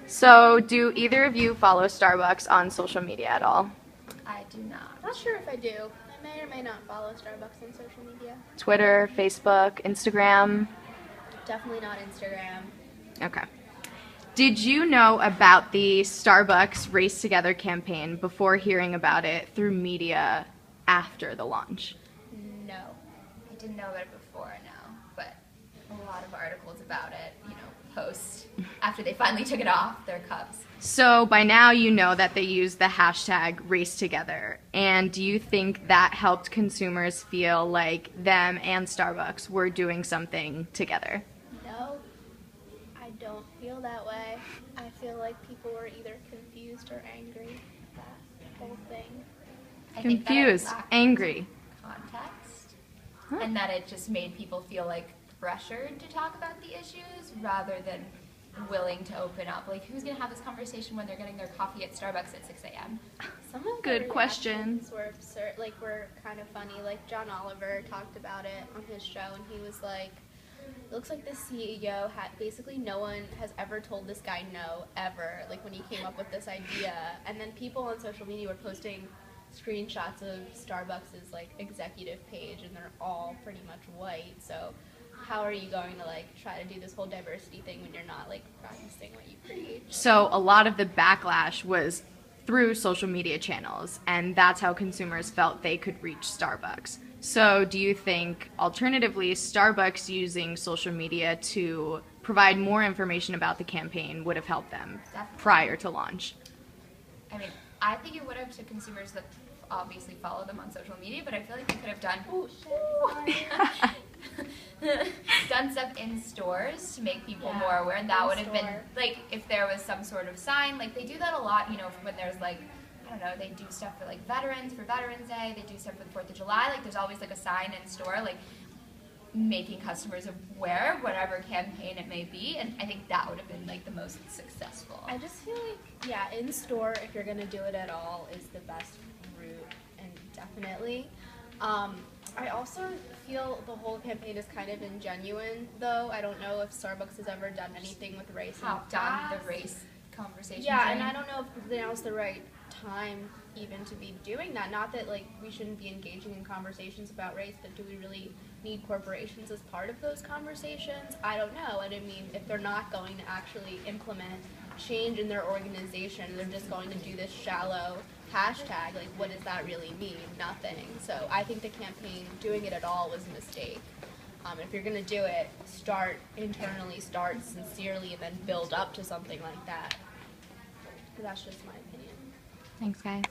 So, do either of you follow Starbucks on social media at all? I do not. Not sure if I do. I may or may not follow Starbucks on social media. Twitter, Facebook, Instagram? Definitely not Instagram. Okay. Did you know about the Starbucks Race Together campaign before hearing about it through media after the launch? No. I didn't know about it before, no. But a lot of articles about it, post after they finally took it off their cups. So by now you know that they use the hashtag Race Together. And do you think that helped consumers feel like them and Starbucks were doing something together? No, I don't feel that way. I feel like people were either confused or angry at that whole thing. I think that it Confused, lacked angry. context, and that it just made people feel like pressured to talk about the issues rather than willing to open up. Like, who's going to have this conversation when they're getting their coffee at Starbucks at 6 a.m.? Some of Good the question. reactions were absurd, were kind of funny. Like, John Oliver talked about it on his show, and he was like, it looks like the CEO had basically no one has ever told this guy no, ever, like when he came up with this idea. And then people on social media were posting screenshots of Starbucks' like executive page, and they're all pretty much white. So how are you going to like try to do this whole diversity thing when you're not like practicing what you preach? So a lot of the backlash was through social media channels, and that's how consumers felt they could reach Starbucks. So do you think, alternatively, Starbucks using social media to provide more information about the campaign would have helped them Definitely. prior to launch? I mean, I think it would have to consumers that obviously follow them on social media, but I feel like they could have done done stuff in stores to make people more aware, and that would have been like if there was some sort of sign. Like they do that a lot, when there's like, I don't know, they do stuff for like veterans, for Veterans Day, they do stuff for the 4th of July. Like there's always like a sign in store, like making customers aware of whatever campaign it may be, and I think that would have been like the most successful. I just feel like, in store, if you're gonna do it at all, is the best route, and definitely. I also feel the whole campaign is kind of ingenuine, though. I don't know if Starbucks has ever done anything with race in the Hopped on past. the race conversation. Yeah, and I don't know if now's the right time even to be doing that. Not that like we shouldn't be engaging in conversations about race, but do we really need corporations as part of those conversations? I don't know. And I mean, if they're not going to actually implement change in their organization, they're just going to do this shallow hashtag, like what does that really mean? Nothing. So I think the campaign, doing it at all, was a mistake. If you're going to do it, start internally, start sincerely, and then build up to something like that. That's just my opinion. Thanks, guys.